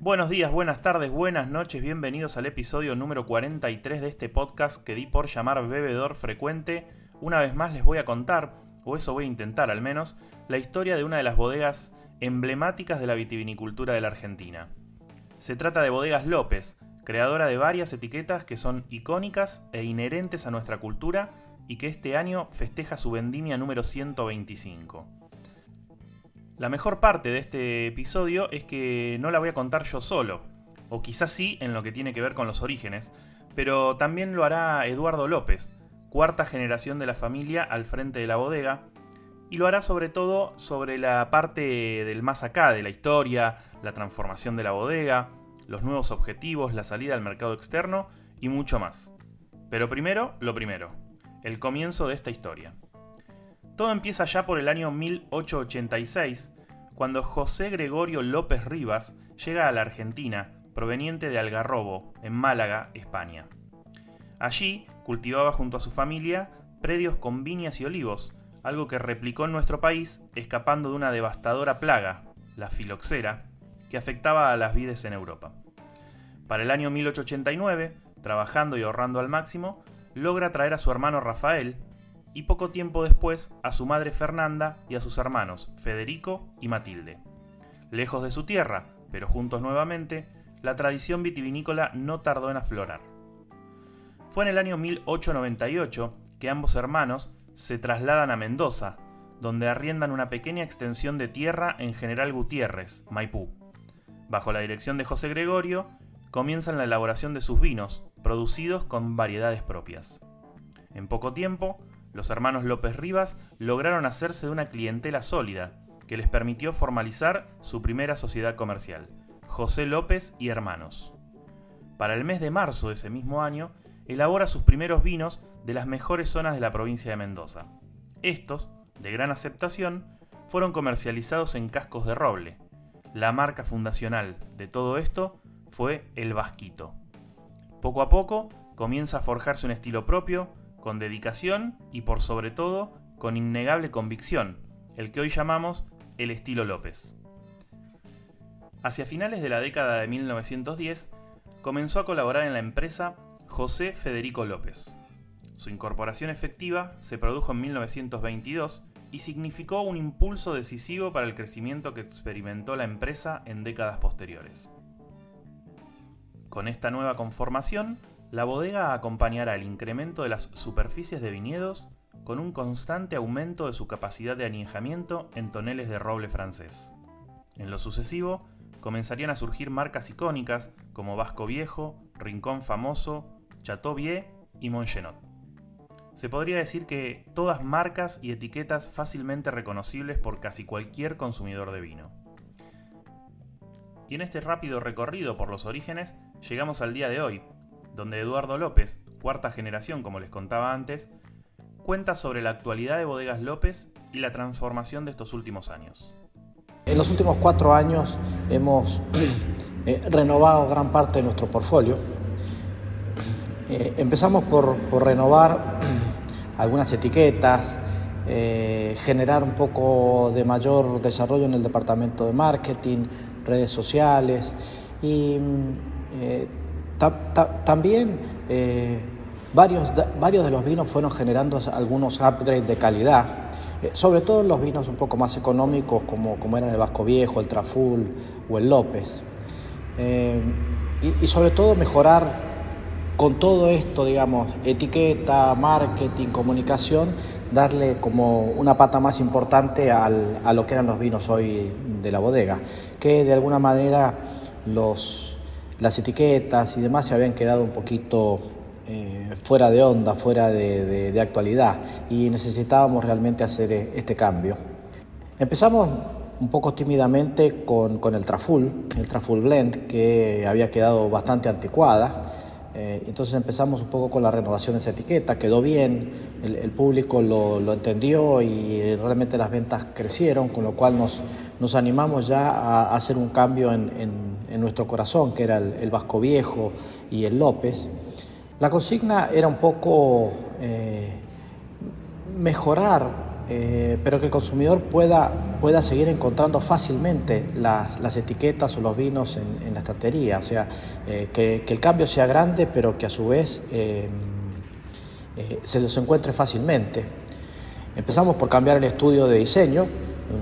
Buenos días, buenas tardes, buenas noches, bienvenidos al episodio número 43 de este podcast que di por llamar Bebedor Frecuente. Una vez más les voy a contar, o eso voy a intentar al menos, la historia de una de las bodegas emblemáticas de la vitivinicultura de la Argentina. Se trata de Bodegas López, creadora de varias etiquetas que son icónicas e inherentes a nuestra cultura y que este año festeja su vendimia número 125. La mejor parte de este episodio es que no la voy a contar yo solo, o quizás sí en lo que tiene que ver con los orígenes, pero también lo hará Eduardo López, cuarta generación de la familia al frente de la bodega, y lo hará sobre todo sobre la parte del más acá, de la historia, la transformación de la bodega, los nuevos objetivos, la salida al mercado externo y mucho más. Pero primero, lo primero, el comienzo de esta historia. Todo empieza ya por el año 1886, cuando José Gregorio López Rivas llega a la Argentina, proveniente de Algarrobo, en Málaga, España. Allí cultivaba junto a su familia predios con viñas y olivos, algo que replicó en nuestro país escapando de una devastadora plaga, la filoxera, que afectaba a las vides en Europa. Para el año 1889, trabajando y ahorrando al máximo, logra traer a su hermano Rafael, y poco tiempo después a su madre Fernanda y a sus hermanos Federico y Matilde. Lejos de su tierra, pero juntos nuevamente, la tradición vitivinícola no tardó en aflorar. Fue en el año 1898 que ambos hermanos se trasladan a Mendoza, donde arriendan una pequeña extensión de tierra en General Gutiérrez, Maipú. Bajo la dirección de José Gregorio, comienzan la elaboración de sus vinos, producidos con variedades propias. En poco tiempo, los hermanos López Rivas lograron hacerse de una clientela sólida, que les permitió formalizar su primera sociedad comercial, José López y Hermanos. Para el mes de marzo de ese mismo año, elabora sus primeros vinos de las mejores zonas de la provincia de Mendoza. Estos, de gran aceptación, fueron comercializados en cascos de roble. La marca fundacional de todo esto fue el Vasquito. Poco a poco comienza a forjarse un estilo propio, con dedicación y por sobre todo con innegable convicción, el que hoy llamamos el estilo López. Hacia finales de la década de 1910, comenzó a colaborar en la empresa José Federico López. Su incorporación efectiva se produjo en 1922 y significó un impulso decisivo para el crecimiento que experimentó la empresa en décadas posteriores. Con esta nueva conformación, la bodega acompañará el incremento de las superficies de viñedos con un constante aumento de su capacidad de añejamiento en toneles de roble francés. En lo sucesivo, comenzarían a surgir marcas icónicas como Vasco Viejo, Rincón Famoso, Chateauvieux y Montgenot. Se podría decir que todas marcas y etiquetas fácilmente reconocibles por casi cualquier consumidor de vino. Y en este rápido recorrido por los orígenes, llegamos al día de hoy, donde Eduardo López, cuarta generación como les contaba antes, cuenta sobre la actualidad de Bodegas López y la transformación de estos últimos años. En los últimos 4 años hemos renovado gran parte de nuestro portfolio. Empezamos por renovar algunas etiquetas, generar un poco de mayor desarrollo en el departamento de marketing, redes sociales y también varios de los vinos fueron generando algunos upgrades de calidad, sobre todo en los vinos un poco más económicos como eran el Vasco Viejo, el Traful o el López. Y sobre todo mejorar con todo esto, digamos, etiqueta, marketing, comunicación, darle como una pata más importante a lo que eran los vinos hoy de la bodega, que de alguna manera las etiquetas y demás se habían quedado un poquito fuera de onda, fuera de actualidad, y necesitábamos realmente hacer este cambio. Empezamos un poco tímidamente con el Traful Blend, que había quedado bastante anticuada. Entonces empezamos un poco con la renovación de esa etiqueta, quedó bien, el público lo entendió y realmente las ventas crecieron, con lo cual nos animamos ya a hacer un cambio en nuestro corazón, que era el Vasco Viejo y el López. La consigna era un poco mejorar, pero que el consumidor pueda pueda seguir encontrando fácilmente las etiquetas o los vinos en la estantería. O sea, que el cambio sea grande, pero que a su vez se los encuentre fácilmente. Empezamos por cambiar el estudio de diseño,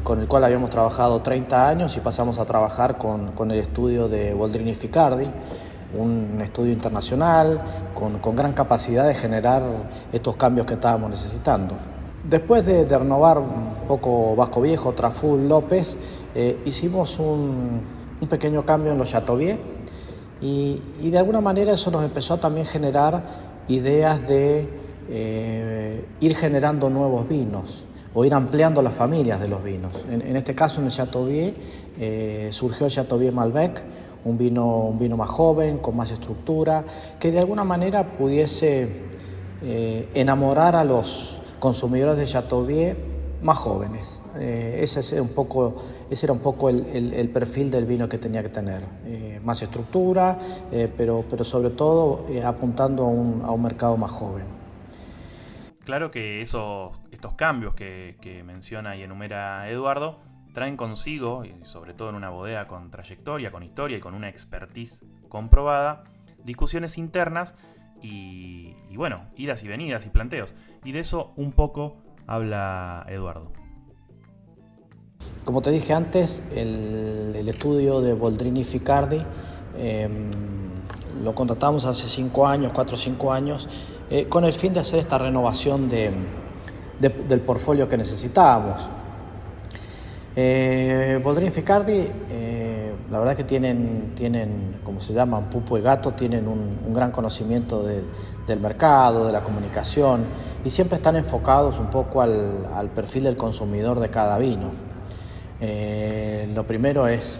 con el cual habíamos trabajado 30 años, y pasamos a trabajar con el estudio de Boldrini Ficardi, un estudio internacional con gran capacidad de generar estos cambios que estábamos necesitando. Después de renovar un poco Vasco Viejo, Traful, López, hicimos un pequeño cambio en los Chateauvieux, y de alguna manera eso nos empezó a también generar ideas de ir generando nuevos vinos o ir ampliando las familias de los vinos. En este caso, en el Chateauvieux, surgió el Chateauvieux Malbec, un vino más joven, con más estructura, que de alguna manera pudiese enamorar a los consumidores de Chateauvieux más jóvenes. Ese era un poco el perfil del vino que tenía que tener. Más estructura, pero sobre todo apuntando a un mercado más joven. Claro que estos cambios que menciona y enumera Eduardo traen consigo, y sobre todo en una bodega con trayectoria, con historia y con una expertise comprobada, discusiones internas y bueno, idas y venidas y planteos. Y de eso un poco habla Eduardo. Como te dije antes, el estudio de Boldrini Ficardi lo contratamos hace 4 o 5 años, con el fin de hacer esta renovación del portfolio que necesitábamos. Boldrini Ficardi, la verdad que tienen, como se llaman, Pupo y Gato, tienen un gran conocimiento del mercado, de la comunicación, y siempre están enfocados un poco al perfil del consumidor de cada vino. Lo primero es,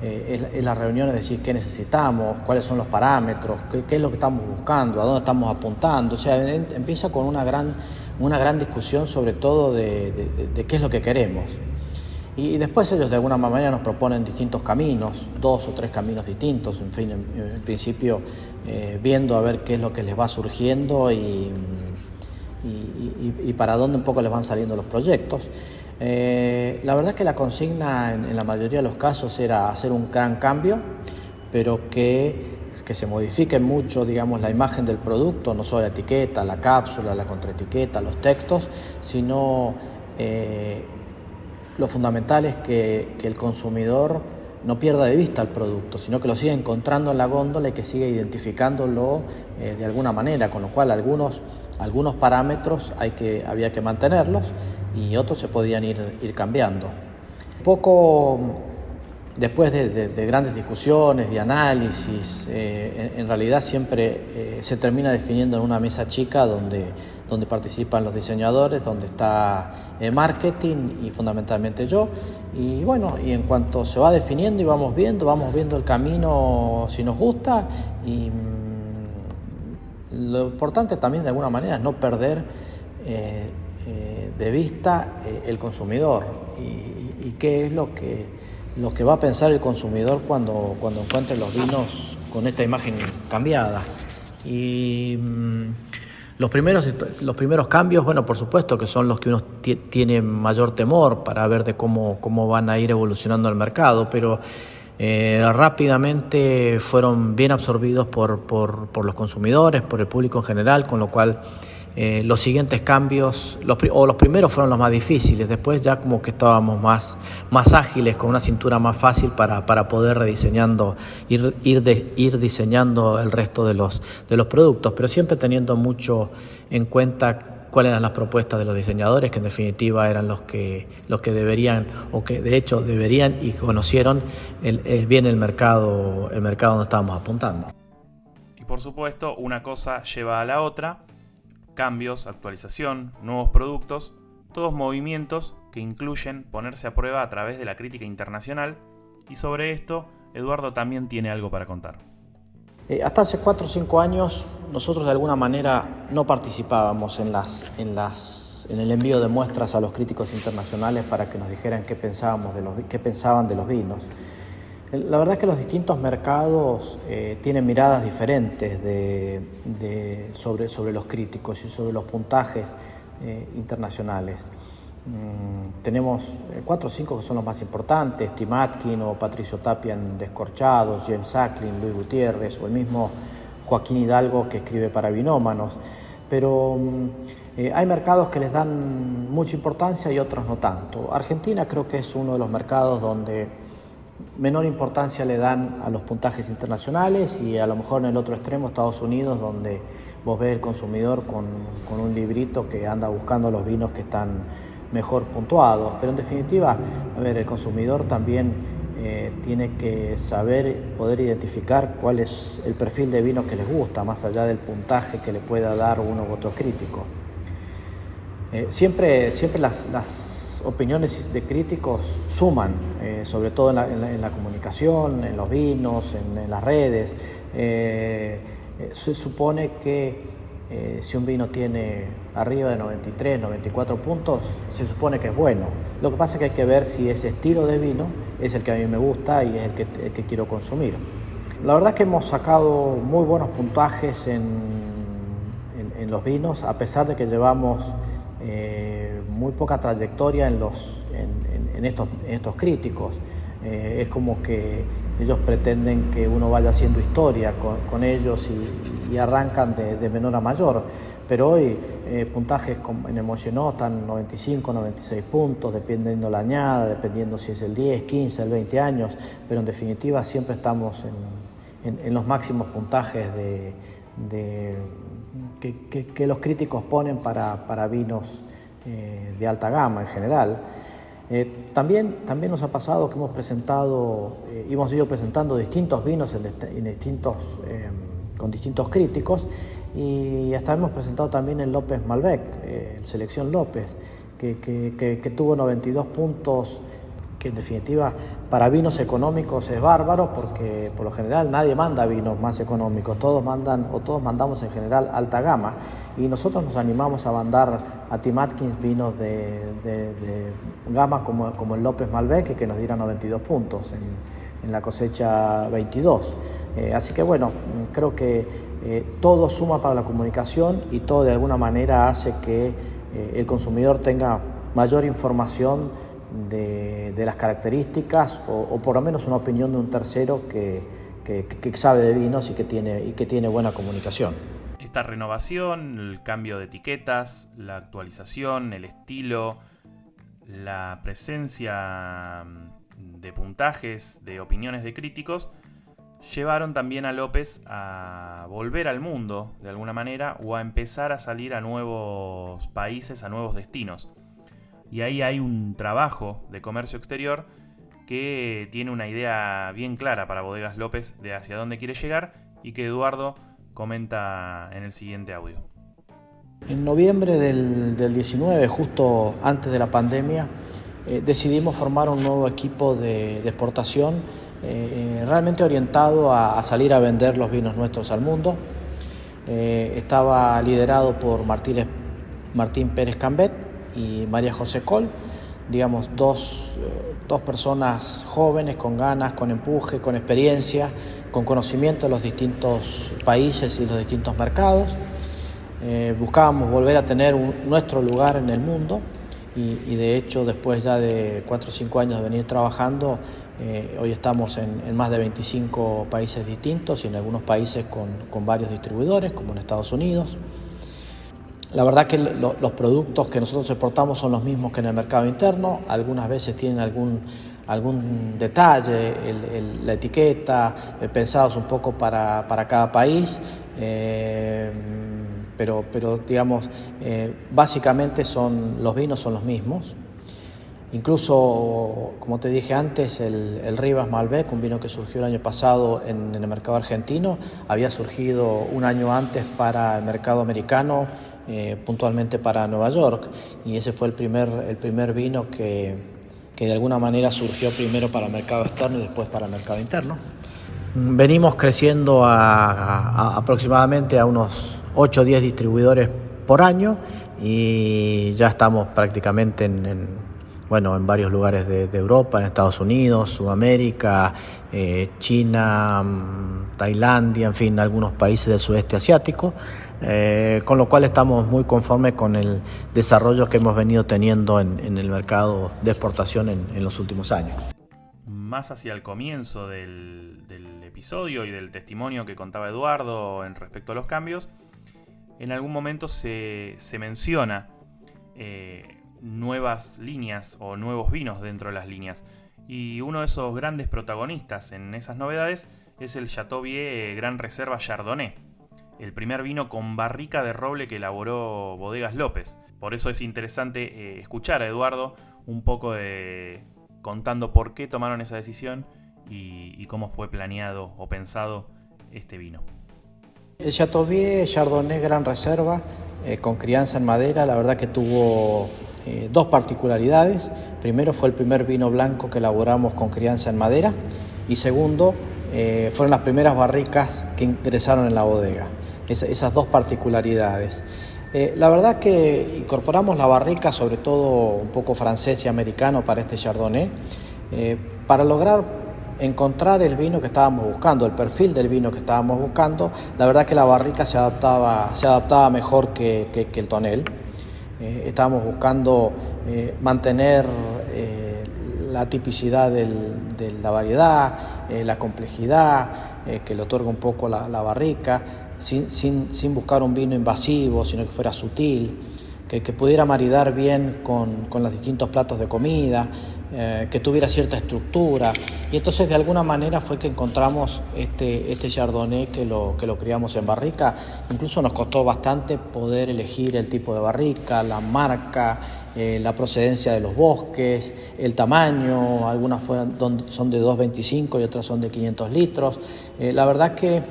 es la reunión, es decir, qué necesitamos, cuáles son los parámetros, qué es lo que estamos buscando, a dónde estamos apuntando. O sea, empieza con una gran discusión sobre todo de qué es lo que queremos. Y después ellos de alguna manera nos proponen distintos caminos, 2 o 3 caminos distintos, en fin, en principio viendo a ver qué es lo que les va surgiendo y para dónde un poco les van saliendo los proyectos. La verdad es que la consigna en la mayoría de los casos era hacer un gran cambio, pero que se modifique mucho, digamos, la imagen del producto, no solo la etiqueta, la cápsula, la contraetiqueta, los textos, sino lo fundamental es que el consumidor no pierda de vista el producto, sino que lo siga encontrando en la góndola y que siga identificándolo de alguna manera, con lo cual algunos parámetros había que mantenerlos y otros se podían ir cambiando. Poco después de grandes discusiones, de análisis, en realidad siempre se termina definiendo en una mesa chica donde participan los diseñadores, donde está marketing y fundamentalmente yo. Y bueno, y en cuanto se va definiendo y vamos viendo el camino si nos gusta, y lo importante también de alguna manera es no perder de vista el consumidor y qué es lo que va a pensar el consumidor cuando encuentre los vinos con esta imagen cambiada. Y los primeros cambios, bueno, por supuesto que son los que uno tiene mayor temor para ver de cómo van a ir evolucionando el mercado, pero rápidamente fueron bien absorbidos por los consumidores, por el público en general, con lo cual los siguientes cambios, los primeros fueron los más difíciles, después ya como que estábamos más ágiles, con una cintura más fácil para poder ir diseñando el resto de los productos, pero siempre teniendo mucho en cuenta cuáles eran las propuestas de los diseñadores, que en definitiva eran los que deberían, o que de hecho deberían y conocieron bien el mercado donde estábamos apuntando. Y por supuesto, una cosa lleva a la otra. Cambios, actualización, nuevos productos, todos movimientos que incluyen ponerse a prueba a través de la crítica internacional, y sobre esto Eduardo también tiene algo para contar. Hasta hace 4 o 5 años nosotros de alguna manera no participábamos en el envío de muestras a los críticos internacionales para que nos dijeran qué pensaban de los vinos. La verdad es que los distintos mercados tienen miradas diferentes sobre los críticos y sobre los puntajes internacionales. Tenemos 4 o 5 que son los más importantes: Tim Atkin o Patricio Tapia en Descorchados, James Sacklin, Luis Gutiérrez o el mismo Joaquín Hidalgo, que escribe para Vinómanos. Pero hay mercados que les dan mucha importancia y otros no tanto. Argentina creo que es uno de los mercados donde menor importancia le dan a los puntajes internacionales, y a lo mejor en el otro extremo Estados Unidos, donde vos ves el consumidor con un librito que anda buscando los vinos que están mejor puntuados. Pero en definitiva, el consumidor también tiene que saber, poder identificar cuál es el perfil de vino que les gusta, más allá del puntaje que le pueda dar uno u otro crítico. Siempre las opiniones de críticos suman, sobre todo en la comunicación, en los vinos, en las redes. Se supone que si un vino tiene arriba de 93, 94 puntos, se supone que es bueno. Lo que pasa es que hay que ver si ese estilo de vino es el que a mí me gusta y es el que quiero consumir. La verdad es que hemos sacado muy buenos puntajes en los vinos, a pesar de que llevamos muy poca trayectoria en estos críticos. Es como que ellos pretenden que uno vaya haciendo historia con ellos y arrancan de menor a mayor. Pero hoy puntajes en Emocionó están 95, 96 puntos, dependiendo la añada, dependiendo si es el 10, 15, el 20 años, pero en definitiva siempre estamos en los máximos puntajes que los críticos ponen para vinos de alta gama en general. También nos ha pasado que hemos ido presentando distintos vinos con distintos críticos, y hasta hemos presentado también el López Malbec, el Selección López, que tuvo 92 puntos, que en definitiva para vinos económicos es bárbaro, porque por lo general nadie manda vinos más económicos, todos mandamos en general alta gama, y nosotros nos animamos a mandar a Tim Atkins vinos de gama como el López Malbec, que nos diera 92 puntos en la cosecha 22. Así que bueno, creo que todo suma para la comunicación, y todo de alguna manera hace que el consumidor tenga mayor información de las características, o por lo menos una opinión de un tercero que sabe de vinos y que tiene buena comunicación. Esta renovación, el cambio de etiquetas, la actualización, el estilo, la presencia de puntajes, de opiniones de críticos, llevaron también a López a volver al mundo de alguna manera, o a empezar a salir a nuevos países, a nuevos destinos. Y ahí hay un trabajo de comercio exterior que tiene una idea bien clara para Bodegas López de hacia dónde quiere llegar, y que Eduardo comenta en el siguiente audio. En noviembre del 19, justo antes de la pandemia, decidimos formar un nuevo equipo de exportación, realmente orientado a salir a vender los vinos nuestros al mundo. Estaba liderado por Martín Pérez Cambet y María José Col, digamos dos personas jóvenes, con ganas, con empuje, con experiencia, con conocimiento de los distintos países y los distintos mercados. Buscábamos volver a tener nuestro lugar en el mundo, y de hecho, después ya de 4 o 5 años de venir trabajando, hoy estamos en más de 25 países distintos, y en algunos países con varios distribuidores, como en Estados Unidos. La verdad que los productos que nosotros exportamos son los mismos que en el mercado interno. Algunas veces tienen algún detalle, la etiqueta, pensados un poco para cada país, pero digamos, básicamente los vinos son los mismos. Incluso, como te dije antes, el Rivas Malbec, un vino que surgió el año pasado en el mercado argentino, había surgido un año antes para el mercado americano, puntualmente para Nueva York, y ese fue el primer vino que de alguna manera surgió primero para el mercado externo y después para el mercado interno. Venimos creciendo aproximadamente a unos 8 o 10 distribuidores por año, y ya estamos prácticamente en varios lugares de Europa, en Estados Unidos, Sudamérica, China, Tailandia, en fin, algunos países del sudeste asiático. con lo cual estamos muy conformes con el desarrollo que hemos venido teniendo en el mercado de exportación en los últimos años. Más hacia el comienzo del episodio y del testimonio que contaba Eduardo en respecto a los cambios, en algún momento se menciona nuevas líneas o nuevos vinos dentro de las líneas. Y uno de esos grandes protagonistas en esas novedades es el Chateauvieux Gran Reserva Chardonnay, el primer vino con barrica de roble que elaboró Bodegas López. Por eso es interesante escuchar a Eduardo un poco contando por qué tomaron esa decisión y cómo fue planeado o pensado este vino. El Chateauvieux Chardonnay Gran Reserva con crianza en madera, la verdad que tuvo dos particularidades. Primero, fue el primer vino blanco que elaboramos con crianza en madera, y segundo, fueron las primeras barricas que ingresaron en la bodega. Esas dos particularidades. La verdad que incorporamos la barrica, sobre todo un poco francés y americano, para este Chardonnay, para lograr encontrar el vino que estábamos buscando, el perfil del vino que estábamos buscando. La verdad que la barrica se adaptaba mejor que el tonel. Estábamos buscando mantener la tipicidad de la variedad, la complejidad que le otorga un poco la barrica, sin buscar un vino invasivo, sino que fuera sutil, que pudiera maridar bien con los distintos platos de comida, que tuviera cierta estructura. Y entonces de alguna manera fue que encontramos este Chardonnay que lo criamos en barrica. Incluso nos costó bastante poder elegir el tipo de barrica, la marca, la procedencia de los bosques, el tamaño. Algunas son de 2,25 y otras son de 500 litros. La verdad que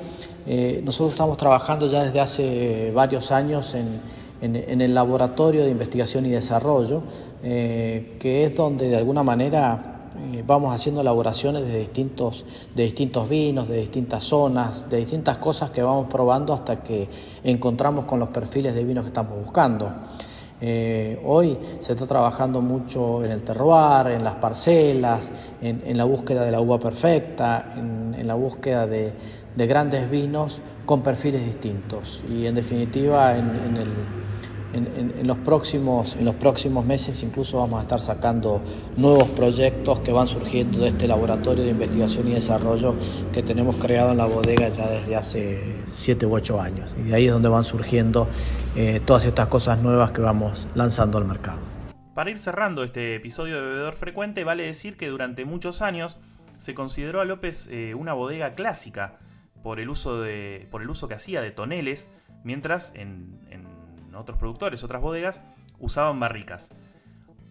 nosotros estamos trabajando ya desde hace varios años en el laboratorio de investigación y desarrollo, que es donde de alguna manera vamos haciendo elaboraciones de distintos vinos, de distintas zonas, de distintas cosas que vamos probando hasta que encontramos con los perfiles de vinos que estamos buscando. Hoy se está trabajando mucho en el terroir, en las parcelas, en la búsqueda de la uva perfecta, en la búsqueda de grandes vinos con perfiles distintos. Y en definitiva, en los próximos meses incluso vamos a estar sacando nuevos proyectos que van surgiendo de este laboratorio de investigación y desarrollo que tenemos creado en la bodega ya desde hace 7 u 8 años. Y de ahí es donde van surgiendo todas estas cosas nuevas que vamos lanzando al mercado. Para ir cerrando este episodio de Bebedor Frecuente, vale decir que durante muchos años se consideró a López una bodega clásica por el uso que hacía de toneles, mientras en otros productores, otras bodegas, usaban barricas.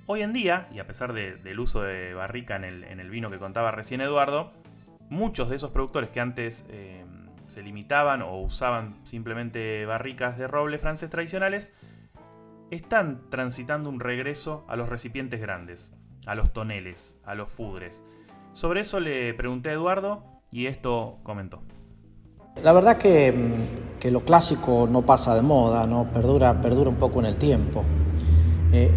Hoy en día, y a pesar del uso de barrica en el vino que contaba recién Eduardo, muchos de esos productores que antes se limitaban o usaban simplemente barricas de roble francés tradicionales, están transitando un regreso a los recipientes grandes, a los toneles, a los foudres. Sobre eso le pregunté a Eduardo y esto comentó. La verdad que lo clásico no pasa de moda, ¿no? Perdura un poco en el tiempo.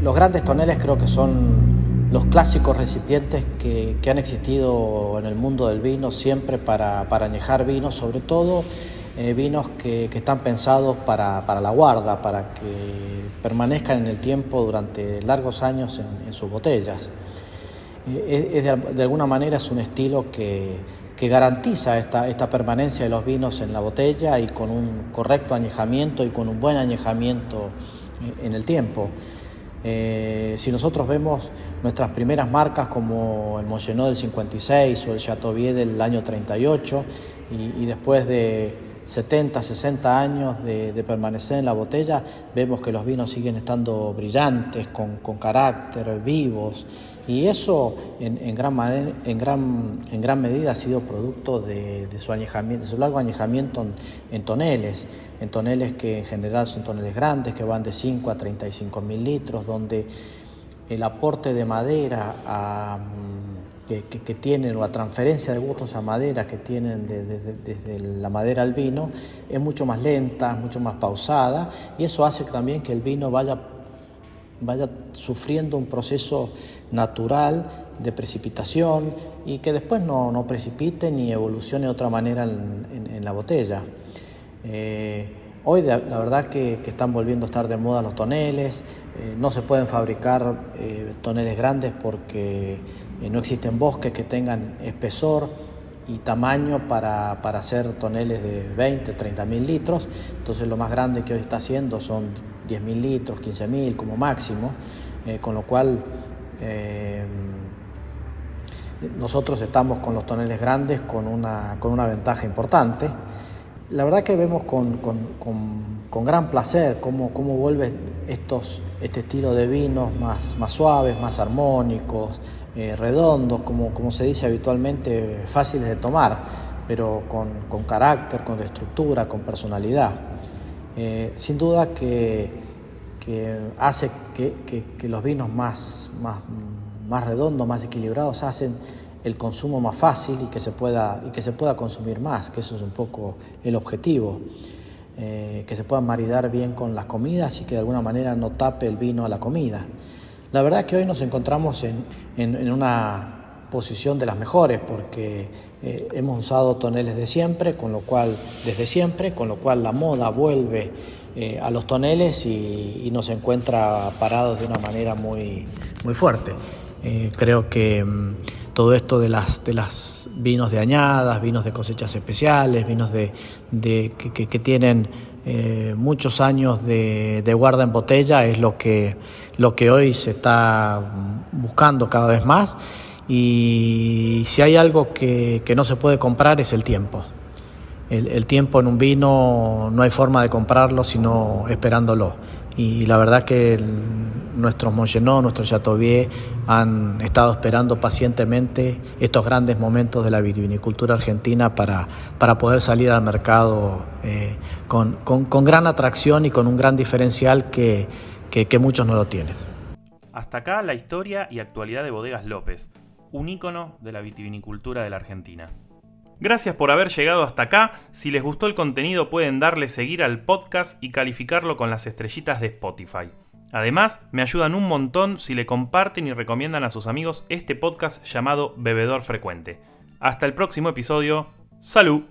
Los grandes toneles creo que son los clásicos recipientes que han existido en el mundo del vino siempre para añejar vinos, sobre todo vinos que están pensados para la guarda, para que permanezcan en el tiempo durante largos años en sus botellas. De alguna manera es un estilo que garantiza esta permanencia de los vinos en la botella y con un correcto añejamiento y con un buen añejamiento en el tiempo. Si nosotros vemos nuestras primeras marcas como el Montgenot del 56 o el Chateauvieux del año 38 y después de 70, 60 años de permanecer en la botella, vemos que los vinos siguen estando brillantes, con carácter, vivos, y eso en gran medida ha sido producto de su añejamiento, de su largo añejamiento en toneles que en general son toneles grandes, que van de 5 a 35.000 litros, donde el aporte de madera que tienen, o la transferencia de gustos a madera que tienen desde la madera al vino es mucho más lenta, mucho más pausada, y eso hace también que el vino vaya sufriendo un proceso natural de precipitación y que después no precipite ni evolucione de otra manera en la botella. Hoy la verdad que están volviendo a estar de moda los toneles. No se pueden fabricar toneles grandes porque no existen bosques que tengan espesor y tamaño para hacer toneles de 20, 30.000 litros. Entonces lo más grande que hoy está haciendo son 10.000 litros, 15.000 como máximo, con lo cual nosotros estamos con los toneles grandes con una ventaja importante. La verdad que vemos con gran placer cómo vuelve este estilo de vinos más suaves, más armónicos, redondos, como se dice habitualmente, fáciles de tomar, pero con carácter, con estructura, con personalidad. Sin duda que hace que los vinos más redondos, más equilibrados, hacen el consumo más fácil y que se pueda consumir más, que eso es un poco el objetivo, que se pueda maridar bien con las comidas y que de alguna manera no tape el vino a la comida. La verdad que hoy nos encontramos en una posición de las mejores porque hemos usado toneles desde siempre, con lo cual la moda vuelve a los toneles y nos encuentra parados de una manera muy fuerte. Creo que todo esto de las vinos de añadas, vinos de cosechas especiales, vinos que tienen muchos años de guarda en botella es lo que hoy se está buscando cada vez más, y si hay algo que no se puede comprar es el tiempo. El tiempo en un vino no hay forma de comprarlo sino esperándolo. Y la verdad que nuestros Montgenot, nuestros Chateaubriand han estado esperando pacientemente estos grandes momentos de la vitivinicultura argentina para poder salir al mercado con gran atracción y con un gran diferencial que muchos no lo tienen. Hasta acá la historia y actualidad de Bodegas López, un ícono de la vitivinicultura de la Argentina. Gracias por haber llegado hasta acá. Si les gustó el contenido pueden darle seguir al podcast y calificarlo con las estrellitas de Spotify. Además, me ayudan un montón si le comparten y recomiendan a sus amigos este podcast llamado Bebedor Frecuente. Hasta el próximo episodio. ¡Salud!